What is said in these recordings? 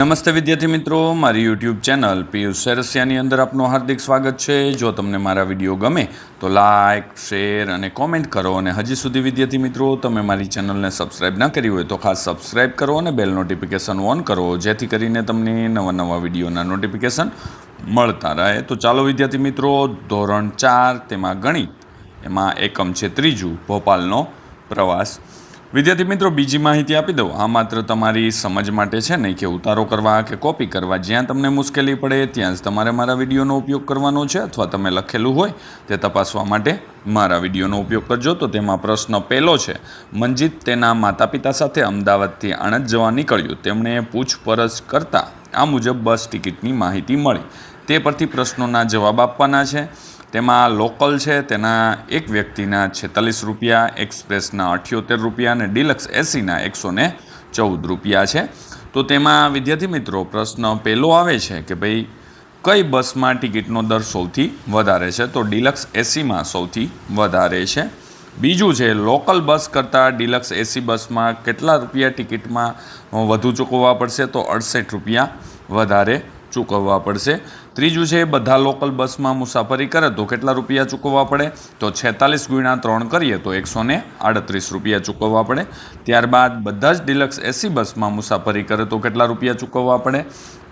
નમસ્તે વિદ્યાર્થી મિત્રો, મારી યુટ્યુબ ચેનલ પિયુષ સેરસિયાની અંદર આપનું હાર્દિક સ્વાગત છે। જો તમને મારા વિડીયો ગમે તો લાઇક, શેર અને કોમેન્ટ કરો અને હજી સુધી વિદ્યાર્થી મિત્રો તમે મારી ચેનલને સબસ્ક્રાઈબ ન કરી હોય તો ખાસ સબસ્ક્રાઈબ કરો અને બેલ નોટિફિકેશન ઓન કરો, જેથી કરીને તમને નવા વિડીયોના નોટિફિકેશન મળતા રહે। તો ચાલો વિદ્યાર્થી મિત્રો, ધોરણ 4 તેમાં ગણિત, એમાં એકમ છે ત્રીજું, ભોપાલનો પ્રવાસ। વિદ્યાર્થી મિત્રો, બીજી માહિતી આપી દઉં, આ માત્ર તમારી સમજ માટે છે નહીં કે ઉતારો કરવા કે કોપી કરવા, જ્યાં તમને મુશ્કેલી પડે ત્યાં જ તમારે મારા વિડીયોનો ઉપયોગ કરવાનો છે, અથવા તમે લખેલું હોય તે તપાસવા માટે મારા વિડીયોનો ઉપયોગ કરજો। તો તેમાં પ્રશ્ન પહેલો છે, મંજીત તેના માતા પિતા સાથે અમદાવાદથી આણંદ જવા નીકળ્યું, તેમણે પૂછપરછ કરતાં આ મુજબ બસ ટિકિટની માહિતી મળી, તે પરથી પ્રશ્નોના જવાબ આપવાના છે। તેમાં લોકલ છે તેના એક વ્યક્તિના 46 રૂપિયા, એક્સપ્રેસના 78 રૂપિયા અને ડિલક્સ એસીના 114 રૂપિયા છે। તો તેમાં વિદ્યાર્થી મિત્રો પ્રશ્ન પહેલો આવે છે કે ભાઈ કઈ બસમાં ટિકિટનો દર સૌથી વધારે છે, તો ડિલક્સ એસીમાં સૌથી વધારે છે। બીજું છે, લોકલ બસ કરતાં ડિલક્સ એસી બસમાં કેટલા રૂપિયા ટિકિટમાં વધુ ચૂકવવા પડશે, તો 68 રૂપિયા વધારે ચૂકવવા પડશે। ત્રીજું છે, બધા લોકલ બસમાં મુસાફરી કરે તો કેટલા રૂપિયા ચૂકવવા પડે, તો 46 × 3 કરીએ તો 138 રૂપિયા ચૂકવવા પડે। ત્યારબાદ બધા જ ડિલક્સ એસી બસમાં મુસાફરી કરે તો કેટલા રૂપિયા ચૂકવવા પડે,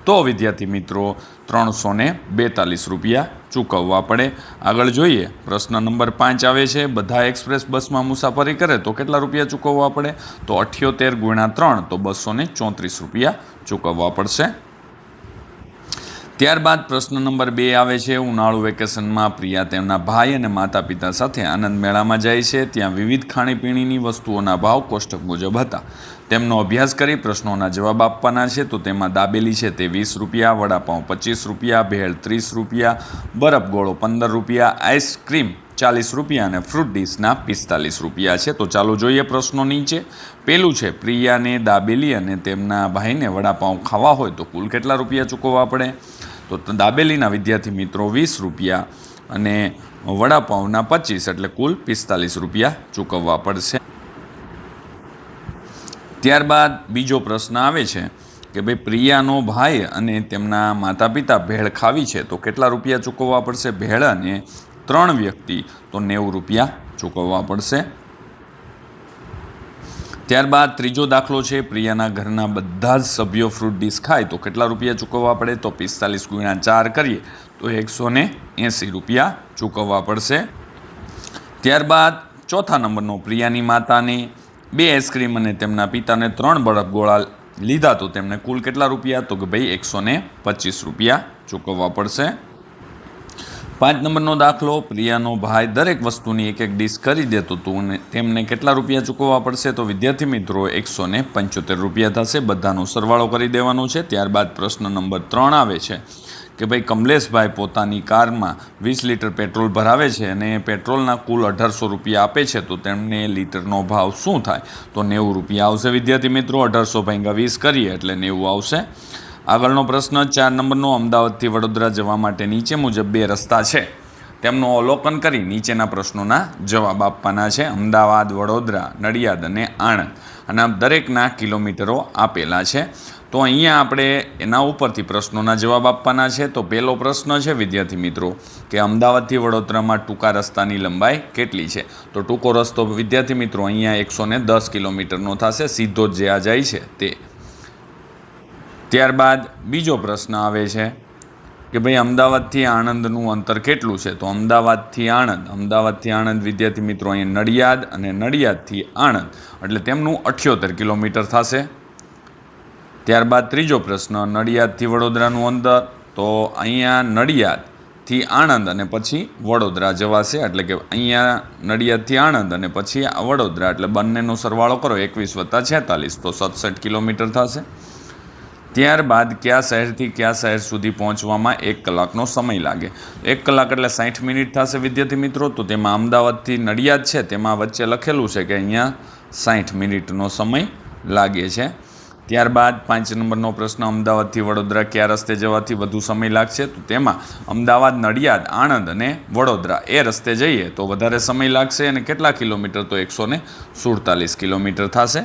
તો વિદ્યાર્થી મિત્રો 342 રૂપિયા ચૂકવવા પડે। આગળ જોઈએ, પ્રશ્ન નંબર 5 આવે છે, બધા એક્સપ્રેસ બસમાં મુસાફરી કરે તો કેટલા રૂપિયા ચૂકવવા પડે, તો 78 × 3 તો 234 રૂપિયા ચૂકવવા પડશે। ત્યારબાદ પ્રશ્ન નંબર 2 આવે છે, ઉનાળુ વેકેશનમાં પ્રિયા તેમના ભાઈ અને માતા પિતા સાથે આનંદ મેળામાં જાય છે, ત્યાં વિવિધ ખાણીપીણીની વસ્તુઓના ભાવ કોષ્ટક મુજબ હતા, તેમનો અભ્યાસ કરી પ્રશ્નોના જવાબ આપવાના છે। તો તેમાં દાબેલી છે તે 20 રૂપિયા, વડાપાઉં 25 રૂપિયા, ભેળ 30 રૂપિયા, બરફ ગોળો 15 રૂપિયા, આઈસ્ક્રીમ 40 રૂપિયા અને ફ્રૂટ ડીશના 45 રૂપિયા છે। તો ચાલો જોઈએ પ્રશ્નો નીચે। પેલું છે, પ્રિયાને દાબેલી અને તેમના ભાઈને વડાપાઉં ખાવા હોય તો કુલ કેટલા રૂપિયા ચૂકવવા પડે, તો દાબેલીના વિદ્યાર્થી મિત્રો 20 રૂપિયા અને વડાપાઉંના 25, એટલે કુલ 45 રૂપિયા ચૂકવવા પડશે। ત્યારબાદ બીજો પ્રશ્ન આવે છે કે ભાઈ પ્રિયાનો ભાઈ અને તેમના માતા પિતા ભેળ ખાવી છે તો કેટલા રૂપિયા ચૂકવવા પડશે, ભેળ અને 3 વ્યક્તિ તો 90 રૂપિયા ચૂકવવા પડશે। ત્યારબાદ ત્રીજો દાખલો છે, પ્રિયાના ઘરના બધા જ સભ્યો ફ્રૂટ ડીશ ખાય તો કેટલા રૂપિયા ચૂકવવા પડે, તો 45 × 4 કરીએ તો 180 રૂપિયા ચૂકવવા પડશે। ત્યારબાદ ચોથા નંબરનો, પ્રિયાની માતાને 2 આઈસ્ક્રીમ અને તેમના પિતાને 3 બરફ ગોળા લીધા તો તેમને કુલ કેટલા રૂપિયા, તો કે ભાઈ 125 રૂપિયા ચૂકવવા પડશે। 5 નંબરનો દાખલો, પ્રિયાનો ભાઈ દરેક વસ્તુની એક ડીશ કરી દેતો તો તેમને કેટલા રૂપિયા ચૂકવવા પડશે, તો વિદ્યાર્થી મિત્રો 175 રૂપિયા થશે, બધાનો સરવાળો કરી દેવાનો છે। ત્યારબાદ પ્રશ્ન નંબર 3 આવે છે કે ભાઈ કમલેશભાઈ પોતાની કારમાં 20 લીટર પેટ્રોલ ભરાવે છે અને પેટ્રોલના કુલ 1800 રૂપિયા આપે છે તો તેમને લીટરનો ભાવ શું થાય, તો 90 રૂપિયા આવશે વિદ્યાર્થી મિત્રો, 1800 × 20 કરીએ એટલે 90 આવશે। આગળનો પ્રશ્ન 4 નંબરનો, અમદાવાદથી વડોદરા જવા માટે નીચે મુજબ 2 રસ્તા છે, તેમનું અવલોકન કરી નીચેના પ્રશ્નોના જવાબ આપવાના છે। અમદાવાદ, વડોદરા, નડિયાદ અને આણંદ, અને દરેકના કિલોમીટરો આપેલા છે। તો અહીંયા આપણે એના ઉપરથી પ્રશ્નોના જવાબ આપવાના છે। તો પહેલો પ્રશ્ન છે વિદ્યાર્થી મિત્રો કે અમદાવાદથી વડોદરામાં ટૂંકા રસ્તાની લંબાઈ કેટલી છે, તો ટૂંકો રસ્તો વિદ્યાર્થી મિત્રો અહીંયા 110 કિલોમીટરનો થશે, સીધો જ જે આ જાય છે તે। ત્યારબાદ બીજો પ્રશ્ન આવે છે કે ભાઈ અમદાવાદથી આણંદનું અંતર કેટલું છે, તો અમદાવાદથી આણંદ વિદ્યાર્થી મિત્રો અહીંયા નડિયાદ અને નડિયાદથી આણંદ એટલે તેમનું 78 કિલોમીટર થશે। ત્યારબાદ ત્રીજો પ્રશ્ન, નડિયાદથી વડોદરાનું અંતર, તો અહીંયા નડિયાદથી આણંદ અને પછી વડોદરા જવાશે, એટલે કે અહીંયા નડિયાદથી આણંદ અને પછી વડોદરા એટલે બંનેનો સરવાળો કરો 21 + 46 તો 67 કિલોમીટર થશે। ત્યારબાદ કયા શહેરથી કયા શહેર સુધી પહોંચવામાં 1 કલાકનો સમય લાગે, 1 કલાક એટલે 60 મિનિટ થશે વિદ્યાર્થી મિત્રો। તો તેમાં અમદાવાદથી નડિયાદ છે તેમાં વચ્ચે લખેલું છે કે અહીંયા 60 મિનિટનો સમય લાગે છે। ત્યારબાદ 5 નંબરનો પ્રશ્ન, અમદાવાદથી વડોદરા કયા રસ્તે જવાથી વધુ સમય લાગશે, તો તેમાં અમદાવાદ, નડિયાદ, આણંદ અને વડોદરા એ રસ્તે જઈએ તો વધારે સમય લાગશે અને કેટલા કિલોમીટર, તો 147 કિલોમીટર થશે।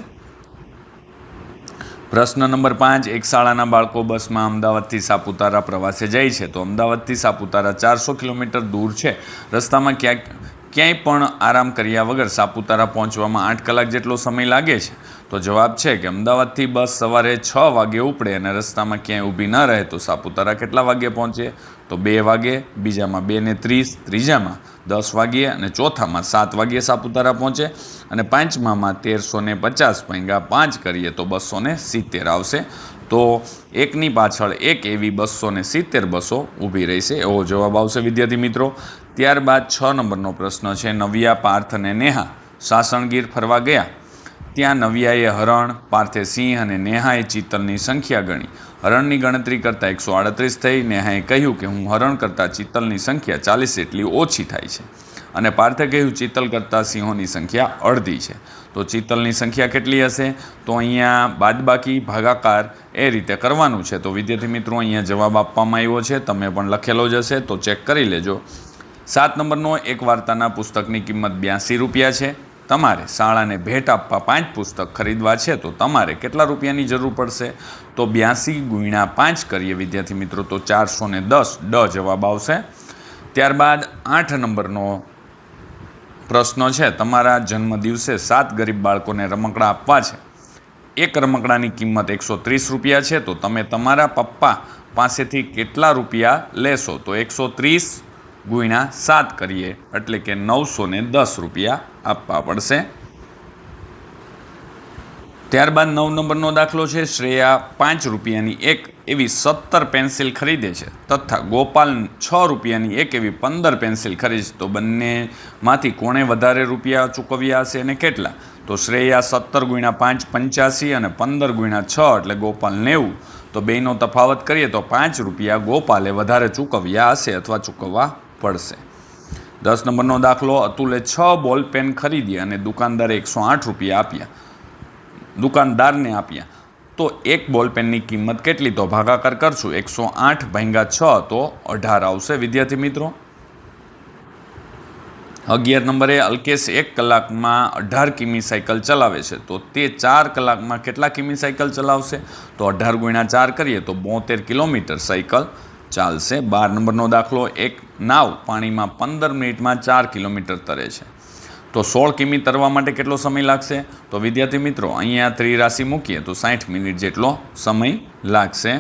પ્રશ્ન નંબર 5, એક શાળાના બાળકો બસમાં અમદાવાદથી સાપુતારા પ્રવાસે જાય છે. તો અમદાવાદથી સાપુતારા 400 કિલોમીટર દૂર છે. રસ્તામાં ક્યાંય પણ આરામ કર્યા વગર સાપુતારા પહોંચવામાં 8 કલાક જેટલો સમય લાગે છે. તો જવાબ છે કે અમદાવાદથી બસ સવારે 6 વાગે ઉપડે અને રસ્તામાં ક્યાંય ઊભી ન રહે તો સાપુતારા કેટલા વાગે પહોંચે? તો 2 વાગે, બીજામાં 2:30, ત્રીજામાં 10 વાગ્યે અને ચોથામાં 7 વાગ્યે સાપુતારા પહોંચે અને પાંચમામાં 1350 ભાગ્યા 5 કરીએ તો 270 આવશે. તો એકની પાછળ એક એવી 270 બસો ઊભી રહેશે, એવો જવાબ આવશે વિદ્યાર્થી મિત્રો. ત્યારબાદ 6 નંબરનો પ્રશ્ન છે, નવ્યા, પાર્થ અને નેહા સાસણગીર ફરવા ગયા. ત્યાં નવ્યાએ હરણ, પાર્થે સિંહ અને નેહાએ ચિત્તલની સંખ્યા ગણી. હરણની ગણતરી કરતાં 138 થઈ. નેહાએ કહ્યું કે હું હરણ કરતાં ચિત્તલની સંખ્યા 40 એટલી ઓછી થાય છે અને પાર્થે કહ્યું ચિત્તલ કરતાં સિંહોની સંખ્યા અડધી છે. તો ચિત્તલની સંખ્યા કેટલી હશે? તો અહીંયા બાદબાકી ભાગાકાર એ રીતે કરવાનું છે. તો વિદ્યાર્થી મિત્રો અહીંયા જવાબ આપવામાં આવ્યો છે, તમે પણ લખેલો જ હશે તો ચેક કરી લેજો. 7 નંબરનો, એક વાર્તાના પુસ્તકની કિંમત 82 રૂપિયા છે. તમારે શાળાને ભેટ આપવા 5 પુસ્તક ખરીદવા છે તો તમારે કેટલા રૂપિયાની જરૂર પડશે? તો 82 × 5 કરીએ વિદ્યાર્થી મિત્રો તો 410 ડ જવાબ આવશે. ત્યારબાદ 8 નંબરનો પ્રશ્ન છે, તમારા જન્મદિવસે 7 ગરીબ બાળકોને રમકડાં આપવા છે. એક રમકડાની કિંમત 130 રૂપિયા છે. તો તમે તમારા પપ્પા પાસેથી કેટલા રૂપિયા લેશો? તો 130 × 7 કરીએ એટલે કે 910 રૂપિયા આપવા પડશે. ત્યારબાદ 9 નંબરનો દાખલો છે, શ્રેયા 5 રૂપિયાની એક એવી 17 પેન્સિલ ખરીદે છે તથા ગોપાલ 6 રૂપિયાની એક એવી 15 પેન્સિલ ખરીદે છે. તો બંનેમાંથી કોણે વધારે રૂપિયા ચૂકવ્યા હશે અને કેટલા? તો શ્રેયા 17 × 5 85 અને 15 × 6 એટલે ગોપાલ 90. તો બેનો તફાવત કરીએ તો 5 રૂપિયા ગોપાલે વધારે ચૂકવ્યા હશે અથવા ચૂકવવા પડશે. 10 નંબરનો દાખલો, અતુલે 6 બોલ પેન ખરીદી અને દુકાનદારે 108 રૂપિયા આપ્યા. દુકાનદારને આપ્યા તો એક બોલ પેનની કિંમત કેટલી? તો ભાગાકાર કરશું, 108 ભાગ્યા 6 તો 18 આવશે વિદ્યાર્થી મિત્રો. 11 નંબરે, અલ્કેશ 1 કલાકમાં 18 કિમી સાયકલ ચલાવે છે. તો તે 4 કલાકમાં કેટલા કિમી સાયકલ ચલાવશે? તો 18 × 4 કરીએ તો 72 કિલોમીટર સાયકલ ચાલશે. 12 નંબરનો દાખલો, એક નાવ પાણીમાં 15 મિનિટમાં 4 કિલોમીટર તરે છે. તો 16 કિમી તરવા માટે કેટલો સમય લાગશે? તો વિદ્યાર્થી મિત્રો અહીંયા ત્રિરાશિ મૂકીએ તો 60 મિનિટ જેટલો સમય લાગશે.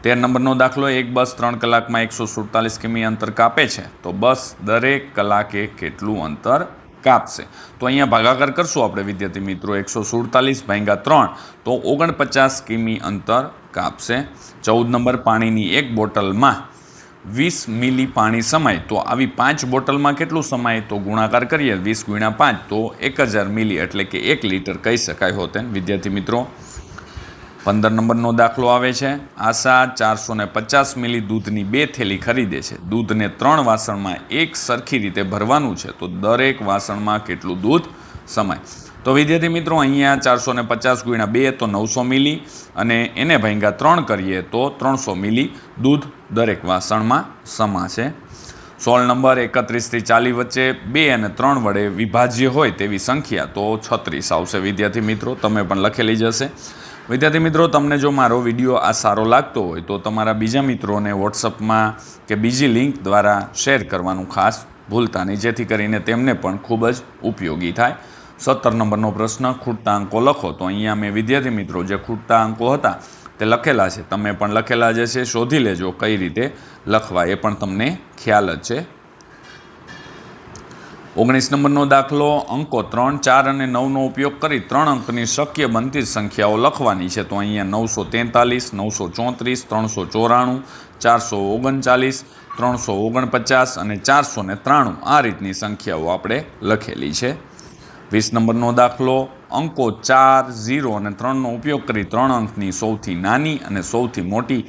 13 નંબરનો દાખલો, એક બસ 3 કલાકમાં 147 કિમી અંતર કાપે છે. તો બસ દરેક કલાકે કેટલું અંતર કાપશે? તો અહીંયા ભાગાકાર કરશું આપણે વિદ્યાર્થી મિત્રો, 147 ભાગ્યા 3 તો 49 કિમી અંતર કાપશે. 14 નંબર, પાણીની એક બોટલમાં 20 મિલી પાણી સમાય. તો આવી 5 બોટલમાં કેટલું સમાય? તો ગુણાકાર કરીએ 20 × 5 તો 1000 મિલી એટલે કે 1 લીટર કહી શકાય હોતે વિદ્યાર્થી મિત્રો. 15 નંબરનો દાખલો આવે છે, આશા 450 મિલી દૂધની 2 થેલી ખરીદે છે. દૂધને 3 વાસણમાં એક સરખી રીતે ભરવાનું છે. તો દરેક વાસણમાં કેટલું દૂધ સમાય? તો વિદ્યાર્થી મિત્રો અહીંયા 450 × 2 તો 900 મિલી અને એને ભાગ્યા 3 કરીએ તો 300 મિલી દૂધ દરેક વાસણમાં સમાશે. 16 નંબર, 31 થી 40 વચ્ચે 2 અને 3 વડે વિભાજ્ય હોય તેવી સંખ્યા તો 36 આવશે વિદ્યાર્થી મિત્રો, તમે પણ લખેલી જ હશે. વિદ્યાર્થી મિત્રો, તમને જો મારો વિડીયો આ સારો લાગતો હોય તો તમારા બીજા મિત્રોને વોટ્સઅપમાં કે બીજી લિંક દ્વારા શેર કરવાનું ખાસ ભૂલતા નહીં, જેથી કરીને તેમને પણ ખૂબ જ ઉપયોગી થાય. 17 નંબરનો પ્રશ્ન, ખૂટતા અંકો લખો. તો અહીંયા મેં વિદ્યાર્થી મિત્રો જે ખૂટતા અંકો હતા તે લખેલા છે, તમે પણ લખેલા જ છે, શોધી લેજો કઈ રીતે લખવા એ પણ તમને ખ્યાલ જ છે. 19 નંબરનો દાખલો, અંકો 3, 4 અને 9નો ઉપયોગ કરી 3 અંકની શક્ય બનતી સંખ્યાઓ લખવાની છે. તો અહીંયા 943, 934, 394, 439, 349 અને 493 આ રીતની સંખ્યાઓ આપણે લખેલી છે. 20 નંબરનો દાખલો, અંકો 4, 0 અને 3નો ઉપયોગ કરી 3 અંકની સૌથી નાની અને સૌથી મોટી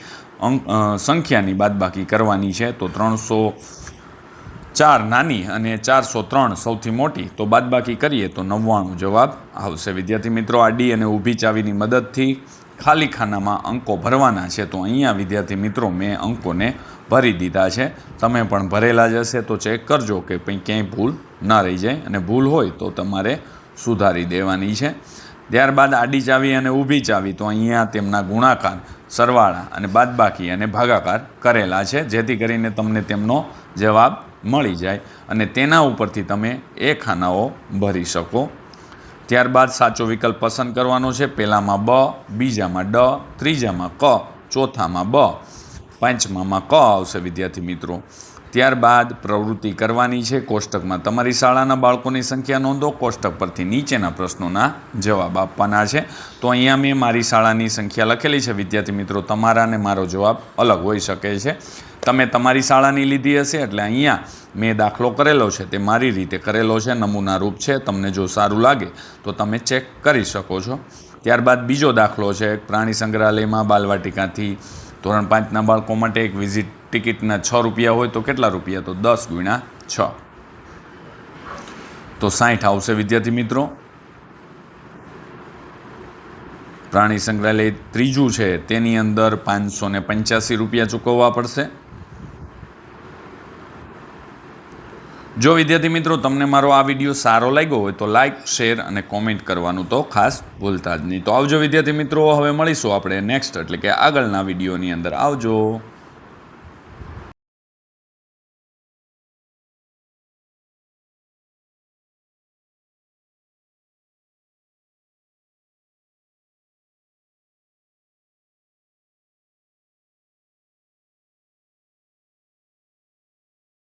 સંખ્યાની બાદબાકી કરવાની છે. તો 304 નાની અને 403 સૌથી મોટી, તો બાદબાકી કરીએ તો 99 જવાબ આવશે. વિદ્યાર્થી મિત્રો, આડી અને ઊભી ચાવીની મદદથી ખાલી ખાનામાં અંકો ભરવાના છે. તો અહીંયા વિદ્યાર્થી મિત્રો મેં અંકોને ભરી દીધા છે, તમે પણ ભરેલા જ હશે તો ચેક કરજો કે ક્યાંય ભૂલ ના રહી જાય, અને ભૂલ હોય તો તમારે સુધારી દેવાની છે. ત્યારબાદ આડી ચાવી અને ઊભી ચાવી તો અહીંયા તેમના ગુણાકાર, સરવાળા અને બાદબાકી અને ભાગાકાર કરેલા છે, જેથી કરીને તમને તેમનો જવાબ મળી જાય અને તેના ઉપરથી તમે એ ખાનાઓ ભરી શકો. ત્યારબાદ સાચો વિકલ્પ પસંદ કરવાનો છે. પહેલામાં બ, બીજામાં ડ, ત્રીજામાં ક, ચોથામાં બ, પાંચમામાં ક આવશે વિદ્યાર્થી મિત્રો. ત્યારબાદ પ્રવૃત્તિ કરવાની છે. કોષ્ટકમાં તમારી શાળાના બાળકોની સંખ્યા નોંધો. કોષ્ટક પરથી નીચેના પ્રશ્નોના જવાબ આપવાના છે. તો અહીંયા મેં મારી શાળાની સંખ્યા લખેલી છે વિદ્યાર્થી મિત્રો. તમારા અને મારો જવાબ અલગ હોઈ શકે છે. તમે તમારી શાળાની લીધી હશે એટલે અહીંયા મેં દાખલો કરેલો છે તે મારી રીતે કરેલો છે, નમૂના રૂપ છે. તમને જો સારું લાગે તો તમે ચેક કરી શકો છો. ત્યારબાદ બીજો દાખલો છે. પ્રાણી સંગ્રહાલયમાં બાલવાટિકાથી ધોરણ 5ના બાળકો માટે એક વિઝિટ ટિકિટના 6 રૂપિયા હોય તો કેટલા રૂપિયા? તો 10 ગુણ્યા 6 તો 60 આવશે વિદ્યાર્થી મિત્રો. પ્રાણી સંગ્રહાલય ત્રીજું છે તેની અંદર 585 રૂપિયા ચૂકવવા પડશે. જો વિદ્યાર્થી મિત્રો તમને મારો આ વિડીયો સારો લાગ્યો હોય તો લાઇક, શેર અને કોમેન્ટ કરવાનું તો ખાસ ભૂલતા જ નહીં. તો આવજો વિદ્યાર્થી મિત્રો, હવે મળીશું આપણે નેક્સ્ટ એટલે કે આગળના વિડીયોની અંદર. આવજો.